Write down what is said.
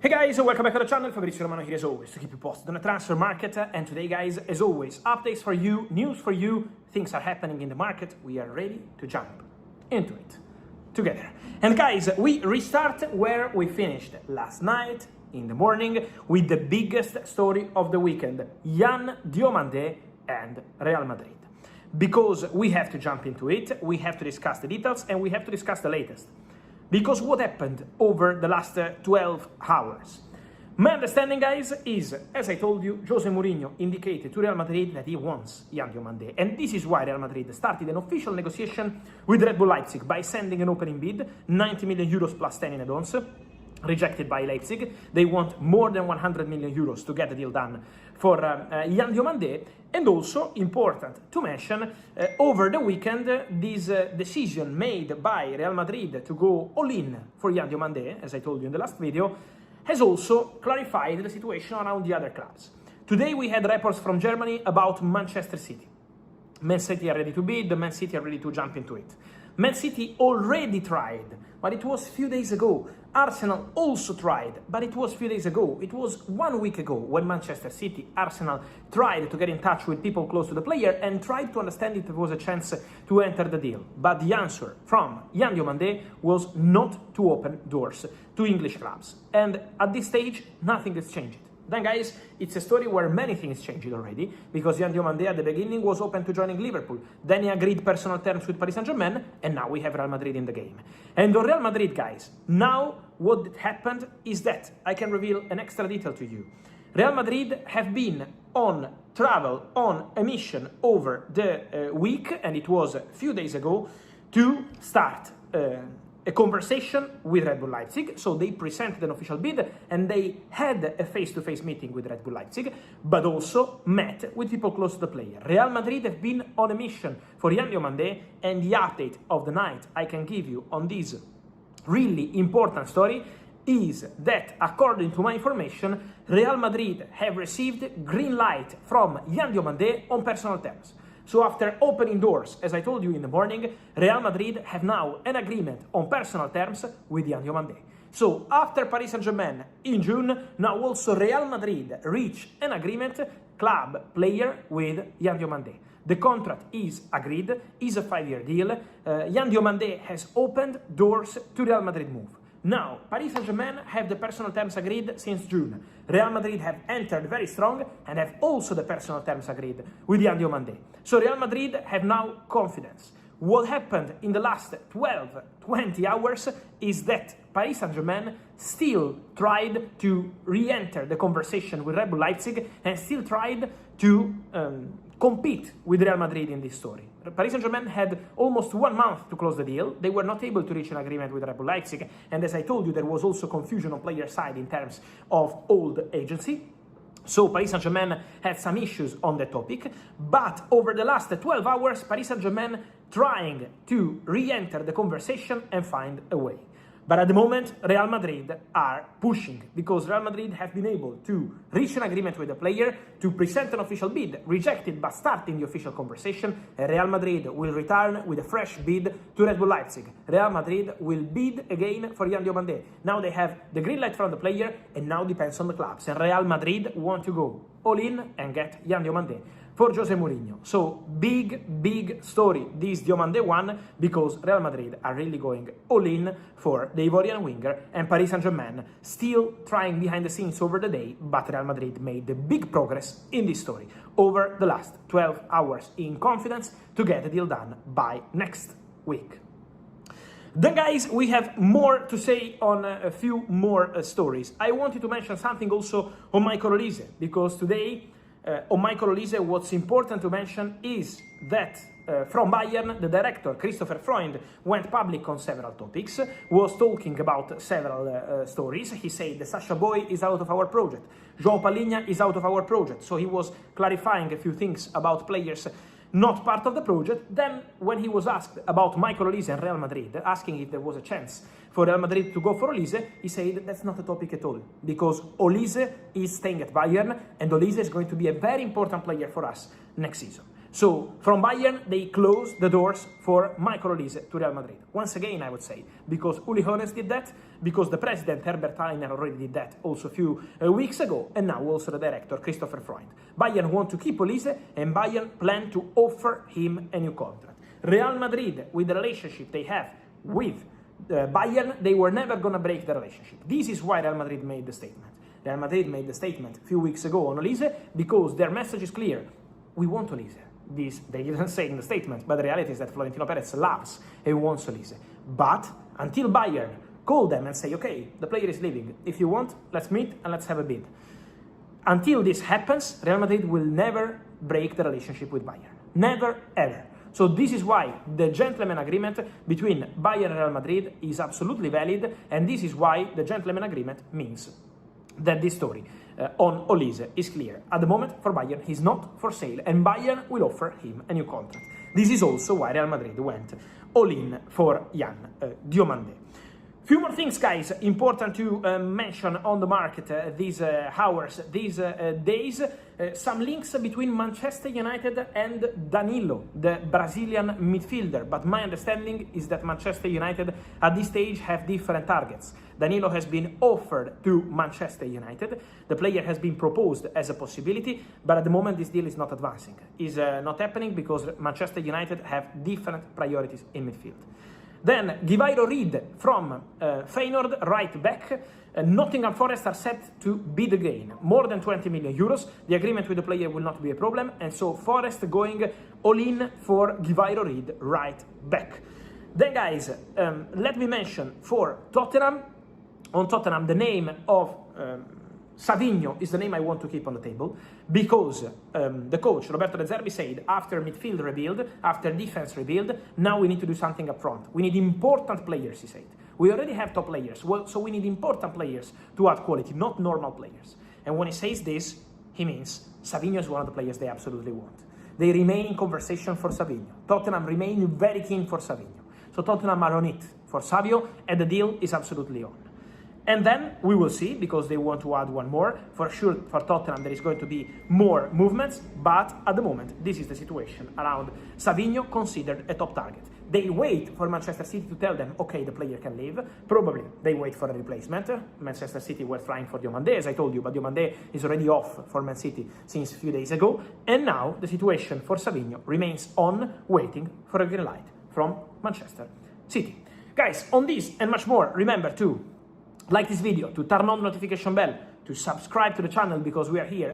Hey guys, welcome back to the channel. Fabrizio Romano here as always to keep you posted on the transfer market. And today guys, as always, updates for you, news for you, things are happening in the market. We are ready to jump into it together. And guys, we restart where we finished last night in the morning with the biggest story of the weekend, Diomande and Real Madrid. Because we have to jump into it, we have to discuss the details and we have to discuss the latest. Because what happened over the last 12 hours? My understanding, guys, is, as I told you, Jose Mourinho indicated to Real Madrid that he wants Diomande. And this is why Real Madrid started an official negotiation with Red Bull Leipzig by sending an opening bid, 90 million euros plus 10 in add-ons, rejected by Leipzig. They want more than 100 million euros to get the deal done for Diomande. And also, important to mention, over the weekend, this decision made by Real Madrid to go all-in for Diomande, as I told you in the last video, has also clarified the situation around the other clubs. Today we had reports from Germany about Manchester City. Man City are ready to bid, Man City are ready to jump into it. Man City already tried, but it was a few days ago. Arsenal also tried, but it was a few days ago. It was 1 week ago when Manchester City, Arsenal tried to get in touch with people close to the player and tried to understand if there was a chance to enter the deal. But the answer from Diomande was not to open doors to English clubs. And at this stage, nothing has changed. Then guys, it's a story where many things changed already, because Diomande at the beginning was open to joining Liverpool, then he agreed personal terms with Paris Saint-Germain, and now we have Real Madrid in the game. And on Real Madrid, guys, now what happened is that I can reveal an extra detail to you. Real Madrid have been on travel, on a mission over the week, and it was a few days ago, to start a conversation with Red Bull Leipzig. So they presented an official bid and they had a face-to-face meeting with Red Bull Leipzig, but also met with people close to the player. Real Madrid have been on a mission for Diomande, and the update of the night I can give you on this really important story is that, according to my information, Real Madrid have received green light from Diomande on personal terms. So after opening doors, as I told you in the morning, Real Madrid have now an agreement on personal terms with Diomande. So after Paris Saint-Germain in June, now also Real Madrid reach an agreement, club, player, with Diomande. The contract is agreed, is a 5-year deal. Diomande has opened doors to Real Madrid move. Now, Paris Saint-Germain have the personal terms agreed since June. Real Madrid have entered very strong and have also the personal terms agreed with Diomande. So Real Madrid have now confidence. What happened in the last 12-20 hours is that Paris Saint-Germain still tried to re-enter the conversation with Red Bull Leipzig and still tried to compete with Real Madrid in this story. Paris Saint-Germain had almost 1 month to close the deal. They were not able to reach an agreement with Red Bull Leipzig, and as I told you, there was also confusion on player side in terms of old agency. So Paris Saint-Germain had some issues on the topic, but over the last 12 hours, Paris Saint-Germain trying to re-enter the conversation and find a way. But at the moment, Real Madrid are pushing, because Real Madrid have been able to reach an agreement with the player, to present an official bid, rejected but starting the official conversation, and Real Madrid will return with a fresh bid to Red Bull Leipzig. Real Madrid will bid again for Diomande. Now they have the green light from the player, and now depends on the clubs. And Real Madrid want to go all in and get Diomande for Jose Mourinho. So big story, this Diomande one, because Real Madrid are really going all in for the Ivorian winger, and Paris Saint-Germain still trying behind the scenes over the day, but Real Madrid made the big progress in this story over the last 12 hours in confidence to get the deal done by next week. Then guys, we have more to say on a few more stories. I wanted to mention something also on Michael Olise, because today on Michael Olise, what's important to mention is that from Bayern, the director, Christopher Freund, went public on several topics, was talking about several stories. He said the Sasha Boy is out of our project, João Palhinha is out of our project, so he was clarifying a few things about players not part of the project. Then, when he was asked about Michael Olise and Real Madrid, asking if there was a chance for Real Madrid to go for Olise, he said that's not a topic at all, because Olise is staying at Bayern, and Olise is going to be a very important player for us next season. So from Bayern, they closed the doors for Michael Olise to Real Madrid. Once again, I would say, because Uli Hoeneß did that, because the president, Herbert Hainer, already did that also a few weeks ago, and now also the director, Christopher Freund. Bayern want to keep Olise, and Bayern plan to offer him a new contract. Real Madrid, with the relationship they have with Bayern, they were never going to break the relationship. This is why Real Madrid made the statement. Real Madrid made the statement a few weeks ago on Olise because their message is clear. We want Olise. This they didn't say in the statement, but the reality is that Florentino Perez loves and wants Olise. But until Bayern call them and say, okay, the player is leaving. If you want, let's meet and let's have a bid. Until this happens, Real Madrid will never break the relationship with Bayern. Never, ever. So this is why the gentleman agreement between Bayern and Real Madrid is absolutely valid, and this is why the gentleman agreement means that this story on Olise is clear. At the moment, for Bayern, he's not for sale, and Bayern will offer him a new contract. This is also why Real Madrid went all in for Jan Diomande. Few more things, guys, important to mention on the market these hours, these days. Some links between Manchester United and Danilo, the Brazilian midfielder. But my understanding is that Manchester United at this stage have different targets. Danilo has been offered to Manchester United. The player has been proposed as a possibility, but at the moment this deal is not advancing. Is not happening because Manchester United have different priorities in midfield. Then Givairo Reed from Feyenoord, right back. Nottingham Forest are set to bid again, more than 20 million euros. The agreement with the player will not be a problem, and so Forest going all in for Givairo Reed, right back. Then, guys, let me mention for Tottenham. On Tottenham, the name of Savinho is the name I want to keep on the table because the coach, Roberto De Zerbi, said after midfield rebuild, after defense rebuild, now we need to do something up front. We need important players, he said. We already have top players, well, so we need important players to add quality, not normal players. And when he says this, he means Savinho is one of the players they absolutely want. They remain in conversation for Savinho. Tottenham remain very keen for Savinho. So Tottenham are on it for Savio, and the deal is absolutely on. And then we will see, because they want to add one more. For sure, for Tottenham, there is going to be more movements, but at the moment, this is the situation around Savinho, considered a top target. They wait for Manchester City to tell them, okay, the player can leave. Probably they wait for a replacement. Manchester City were trying for Diomande, as I told you, but Diomande is already off for Man City since a few days ago. And now the situation for Savinho remains on, waiting for a green light from Manchester City. Guys, on this and much more, remember to like this video, to turn on the notification bell, to subscribe to the channel because we are here